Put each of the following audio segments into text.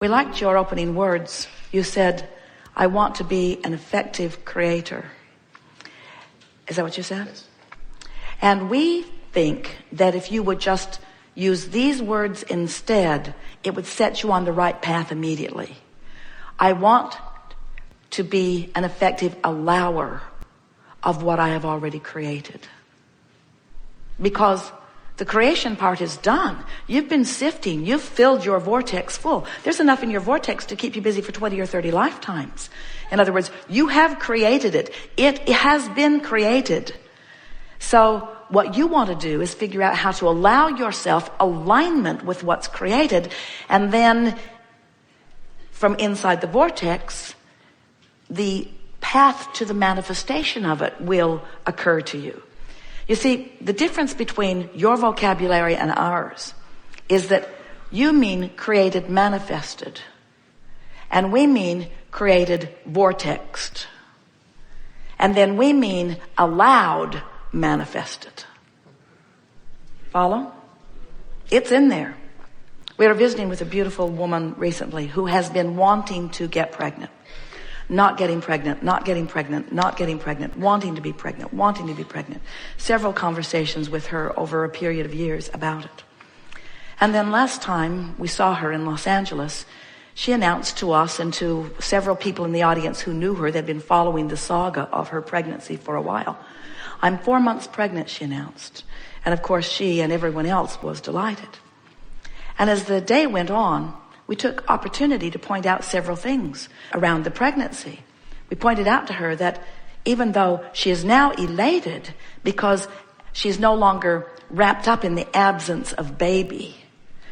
We liked your opening words. You said, I want to be an effective creator. Is that what you said? Yes. And we think that if you would just use these words instead, it would set you on the right path immediately. I want to be an effective allower of what I have already created. Because the creation part is done. You've been sifting. You've filled your vortex full. There's enough in your vortex to keep you busy for 20 or 30 lifetimes. In other words, you have created it. It has been created. So what you want to do is figure out how to allow yourself alignment with what's created. And then from inside the vortex, the path to the manifestation of it will occur to you. You see, the difference between your vocabulary and ours is that you mean created manifested, and we mean created vortexed, and then we mean allowed manifested. Follow? It's in there. We were visiting with a beautiful woman recently who has been wanting to get pregnant. Not getting pregnant, not getting pregnant, not getting pregnant, wanting to be pregnant, wanting to be pregnant. Several conversations with her over a period of years about it. And then last time we saw her in Los Angeles, she announced to us and to several people in the audience who knew her, they'd been following the saga of her pregnancy for a while. I'm 4 months pregnant, she announced. And of course she and everyone else was delighted. And as the day went on, we took opportunity to point out several things around the pregnancy. We pointed out to her that even though she is now elated because she's no longer wrapped up in the absence of baby,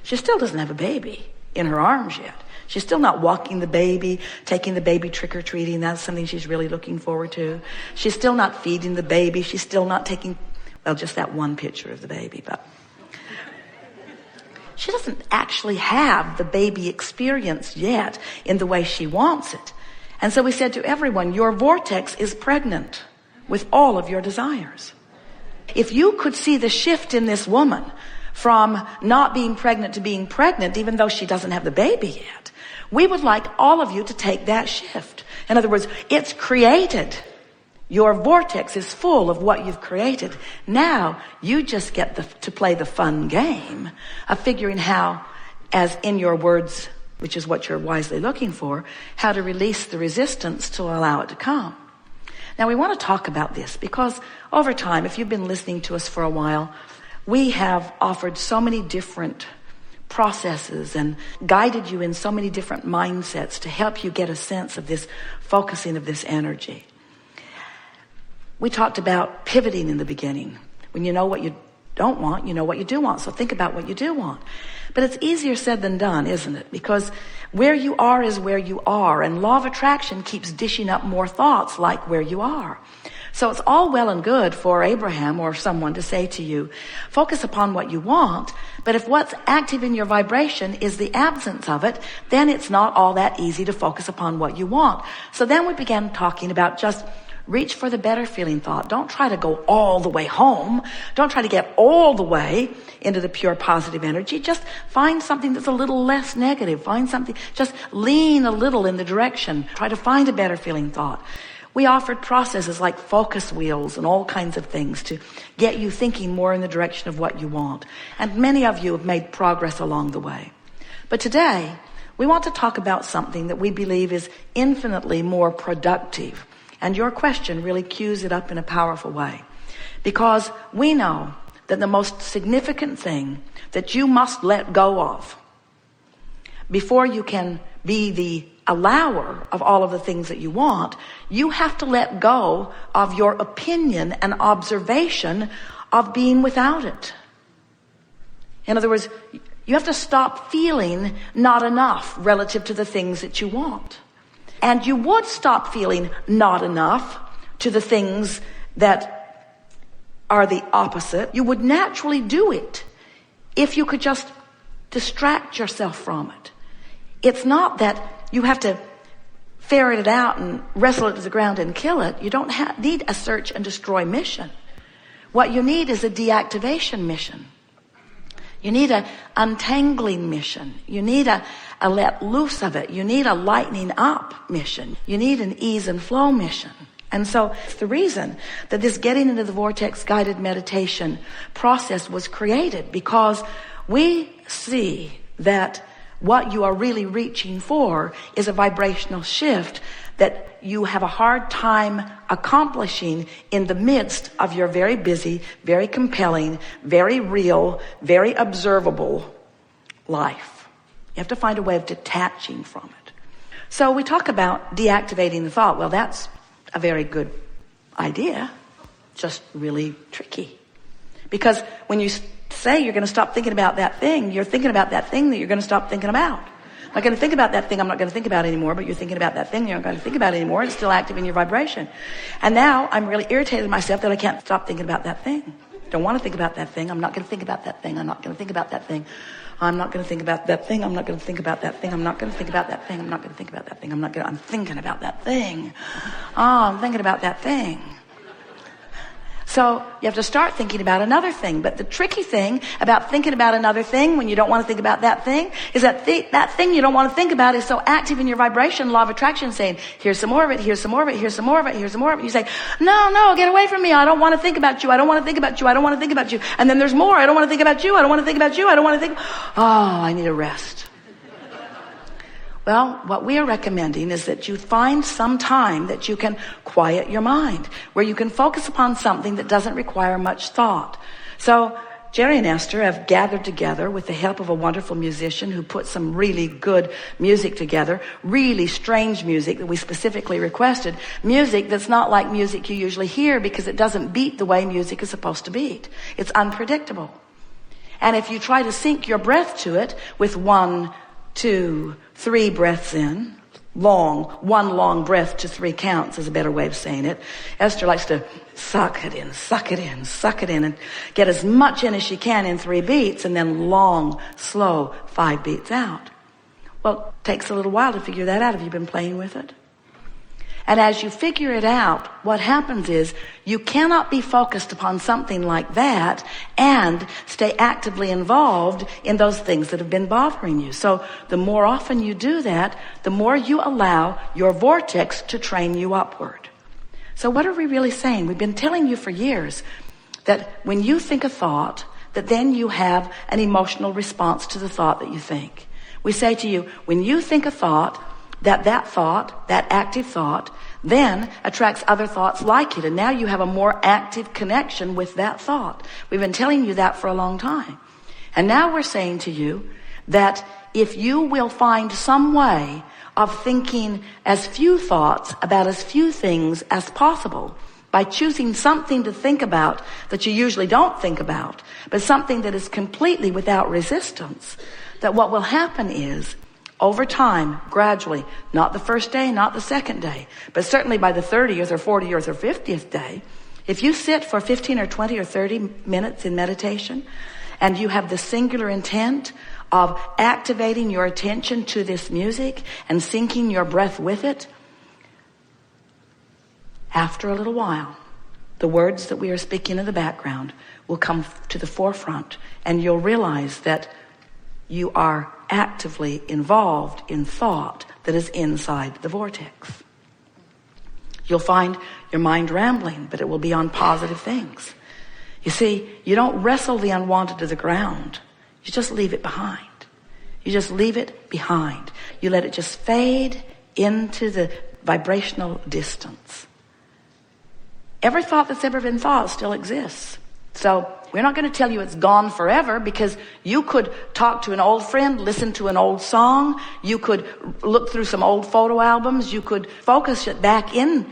she still doesn't have a baby in her arms yet. She's still not walking the baby, taking the baby trick-or-treating. That's something she's really looking forward to. She's still not feeding the baby. She's still not taking, well, just that one picture of the baby, but she doesn't actually have the baby experience yet in the way she wants it. And so we said to everyone, your vortex is pregnant with all of your desires. If you could see the shift in this woman from not being pregnant to being pregnant, even though she doesn't have the baby yet, we would like all of you to take that shift. In other words, it's created. Your vortex is full of what you've created. Now you just get to play the fun game of figuring how, as in your words, which is what you're wisely looking for, how to release the resistance to allow it to come. Now we want to talk about this because over time, if you've been listening to us for a while, we have offered so many different processes and guided you in so many different mindsets to help you get a sense of this focusing of this energy. We talked about pivoting in the beginning. When you know what you don't want, you know what you do want. So think about what you do want. But it's easier said than done, isn't it? Because where you are is where you are. And law of attraction keeps dishing up more thoughts like where you are. So it's all well and good for Abraham or someone to say to you, focus upon what you want. But if what's active in your vibration is the absence of it, then it's not all that easy to focus upon what you want. So then we began talking about just reach for the better feeling thought. Don't try to go all the way home. Don't try to get all the way into the pure positive energy. Just find something that's a little less negative. Find something, just lean a little in the direction. Try to find a better feeling thought. We offered processes like focus wheels and all kinds of things to get you thinking more in the direction of what you want. And many of you have made progress along the way. But today, we want to talk about something that we believe is infinitely more productive. And your question really cues it up in a powerful way. Because we know that the most significant thing that you must let go of before you can be the allower of all of the things that you want, you have to let go of your opinion and observation of being without it. In other words, you have to stop feeling not enough relative to the things that you want. And you would stop feeling not enough to the things that are the opposite. You would naturally do it if you could just distract yourself from it. It's not that you have to ferret it out and wrestle it to the ground and kill it. You don't need a search and destroy mission. What you need is a deactivation mission. You need a untangling mission. You need a let loose of it. You need a lightening up mission. You need an ease and flow mission. And so it's the reason that this getting into the vortex guided meditation process was created, because we see that what you are really reaching for is a vibrational shift that you have a hard time accomplishing in the midst of your very busy, very compelling, very real, very observable life. You have to find a way of detaching from it. So we talk about deactivating the thought. Well, that's a very good idea, just really tricky. Because when you say you're going to stop thinking about that thing, you're thinking about that thing that you're going to stop thinking about. I'm not going to think about that thing I'm not going to think about anymore, but you're thinking about that thing you're not going to think about anymore. It's still active in your vibration. And now I'm really irritated with myself that I can't stop thinking about that thing. Don't want to think about that thing. I'm not going to think about that thing. I'm not going to think about that thing. I'm not going to think about that thing. I'm not going to think about that thing. I'm not going to think about that thing. I'm not going to think about that thing. I'm thinking about that thing. Oh, I'm thinking about that thing. So you have to start thinking about another thing. But the tricky thing about thinking about another thing when you don't want to think about that thing is that that thing you don't want to think about is so active in your vibration, law of attraction, saying, here's some more of it, here's some more of it, here's some more of it, here's some more of it. You say, no, get away from me. I don't want to think about you. I don't want to think about you. I don't want to think about you. And then there's more. I don't want to think about you. I don't want to think about you. I don't want to think. Oh, I need a rest. Well, what we are recommending is that you find some time that you can quiet your mind, where you can focus upon something that doesn't require much thought. So Jerry and Esther have gathered together with the help of a wonderful musician who put some really good music together, really strange music that we specifically requested, music that's not like music you usually hear because it doesn't beat the way music is supposed to beat. It's unpredictable. And if you try to sync your breath to it with 1, 2, 3 breaths in, one long breath to 3 counts is a better way of saying it. Esther likes to suck it in, suck it in, suck it in, and get as much in as she can in 3 beats, and then long, slow 5 beats out. Well, it takes a little while to figure that out. Have you been playing with it? And as you figure it out, what happens is you cannot be focused upon something like that and stay actively involved in those things that have been bothering you. So the more often you do that, the more you allow your vortex to train you upward. So what are we really saying? We've been telling you for years that when you think a thought, that then you have an emotional response to the thought that you think. We say to you, when you think a thought, that thought, that active thought, then attracts other thoughts like it. And now you have a more active connection with that thought. We've been telling you that for a long time. And now we're saying to you that if you will find some way of thinking as few thoughts about as few things as possible, by choosing something to think about that you usually don't think about, but something that is completely without resistance, that what will happen is, over time, gradually, not the first day, not the second day, but certainly by the 30th or 40th or 50th day, if you sit for 15 or 20 or 30 minutes in meditation and you have the singular intent of activating your attention to this music and syncing your breath with it, after a little while, the words that we are speaking in the background will come to the forefront, and you'll realize that you are actively involved in thought that is inside the vortex. You'll find your mind rambling, but it will be on positive things. You see, you don't wrestle the unwanted to the ground. You just leave it behind. You just leave it behind. You let it just fade into the vibrational distance. Every thought that's ever been thought still exists. So we're not going to tell you it's gone forever, because you could talk to an old friend, listen to an old song. You could look through some old photo albums. You could focus it back in,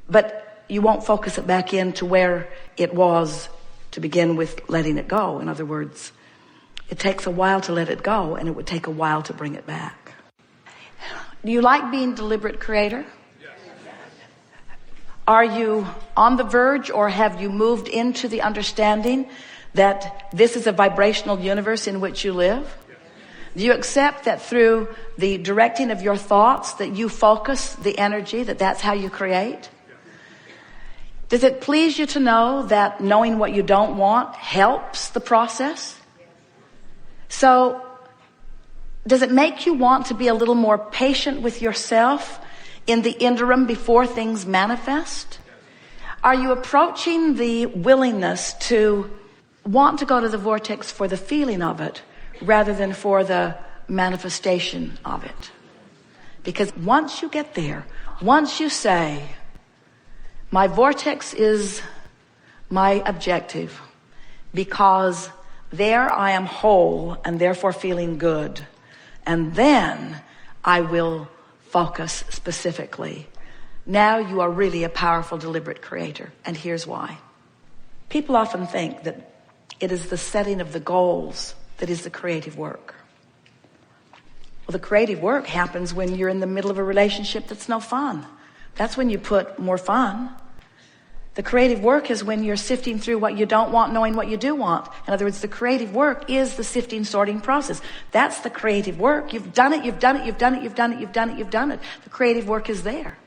but you won't focus it back in to where it was to begin with letting it go. In other words, it takes a while to let it go, and it would take a while to bring it back. Do you like being deliberate creator? Are you on the verge, or have you moved into the understanding that this is a vibrational universe in which you live? Do you accept that through the directing of your thoughts that you focus the energy, that's how you create? Does it please you to know that knowing what you don't want helps the process? So, does it make you want to be a little more patient with yourself in the interim before things manifest? Are you approaching the willingness to want to go to the vortex for the feeling of it rather than for the manifestation of it? Because once you get there, once you say, my vortex is my objective because there I am whole and therefore feeling good, and then I will focus specifically. Now you are really a powerful, deliberate creator. And here's why. People often think that it is the setting of the goals that is the creative work. Well, the creative work happens when you're in the middle of a relationship that's no fun. That's when you put more fun. The creative work is when you're sifting through what you don't want, knowing what you do want. In other words, the creative work is the sifting, sorting process. That's the creative work. You've done it, you've done it, you've done it, you've done it, you've done it, you've done it. The creative work is there.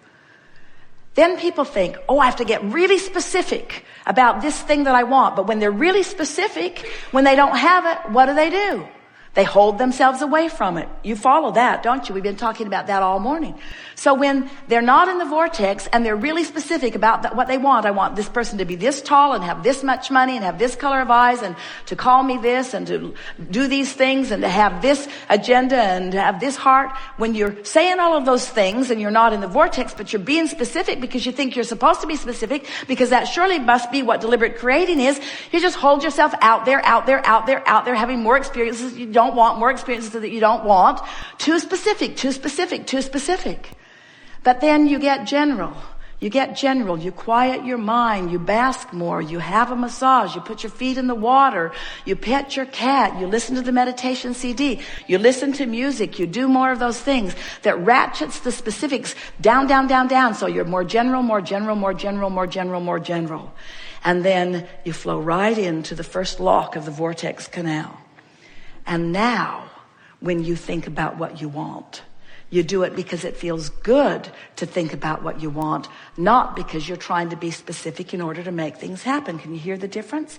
Then people think, oh, I have to get really specific about this thing that I want. But when they're really specific, when they don't have it, what do? They hold themselves away from it. You follow that, don't you? We've been talking about that all morning. So when they're not in the vortex and they're really specific about what they want, I want this person to be this tall and have this much money and have this color of eyes and to call me this and to do these things and to have this agenda and to have this heart. When you're saying all of those things and you're not in the vortex, but you're being specific because you think you're supposed to be specific, because that surely must be what deliberate creating is, you just hold yourself out there, having more experiences you don't want, more experiences that you don't want. Too specific. But then you get general. You quiet your mind. You bask more. You have a massage. You put your feet in the water. You pet your cat. You listen to the meditation CD. You listen to music. You do more of those things that ratchets the specifics down. So you're more general. And then you flow right into the first lock of the vortex canal. And now, when you think about what you want, you do it because it feels good to think about what you want, not because you're trying to be specific in order to make things happen. Can you hear the difference?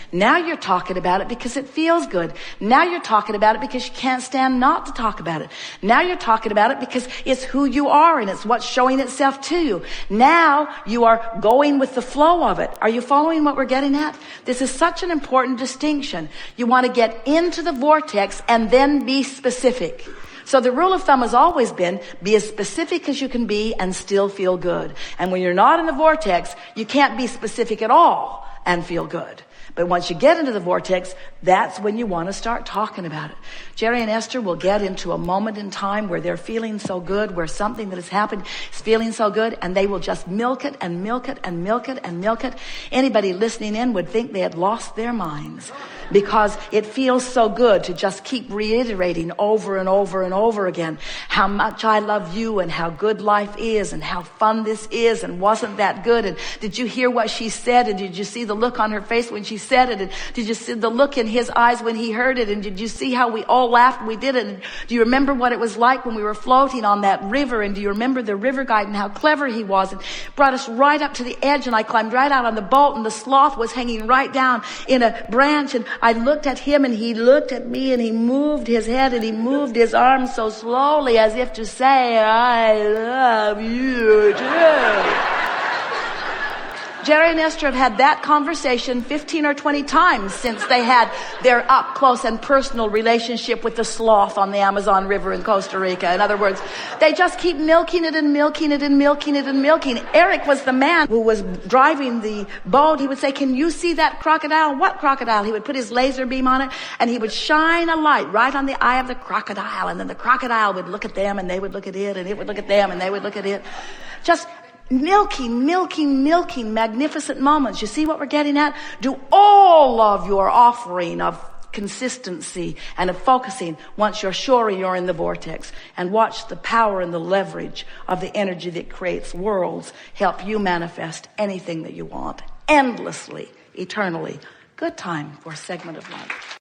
Now you're talking about it because it feels good. Now you're talking about it because you can't stand not to talk about it. Now you're talking about it because it's who you are and it's what's showing itself to you. Now you are going with the flow of it. Are you following what we're getting at? This is such an important distinction. You want to get into the vortex and then be specific. So the rule of thumb has always been, be as specific as you can be and still feel good. And when you're not in the vortex, you can't be specific at all and feel good. But once you get into the vortex, that's when you want to start talking about it. Jerry and Esther will get into a moment in time where they're feeling so good, where something that has happened is feeling so good, and they will just milk it. Anybody listening in would think they had lost their minds, because it feels so good to just keep reiterating over and over again how much I love you and how good life is and how fun this is, and wasn't that good, and did you hear what she said, and did you see the look on her face when she said it, and did you see the look in his eyes when he heard it, and did you see how we all laughed when we did it, and do you remember what it was like when we were floating on that river, and do you remember the river guide and how clever he was, and brought us right up to the edge, and I climbed right out on the boat, and the sloth was hanging right down in a branch, and I looked at him and he looked at me, and he moved his head and he moved his arms so slowly as if to say, I love you too. Jerry and Esther have had that conversation 15 or 20 times since they had their up close and personal relationship with the sloth on the Amazon River in Costa Rica. In other words, they just keep milking it. Eric was the man who was driving the boat. He would say, can you see that crocodile? What crocodile? He would put his laser beam on it and he would shine a light right on the eye of the crocodile. And then the crocodile would look at them and they would look at it, and it would look at them and they would look at it. Just milking magnificent moments. You see what we're getting at? Do all of your offering of consistency and of focusing once you're sure you're in the vortex, and watch the power and the leverage of the energy that creates worlds help you manifest anything that you want endlessly, eternally. Good time for a segment of life.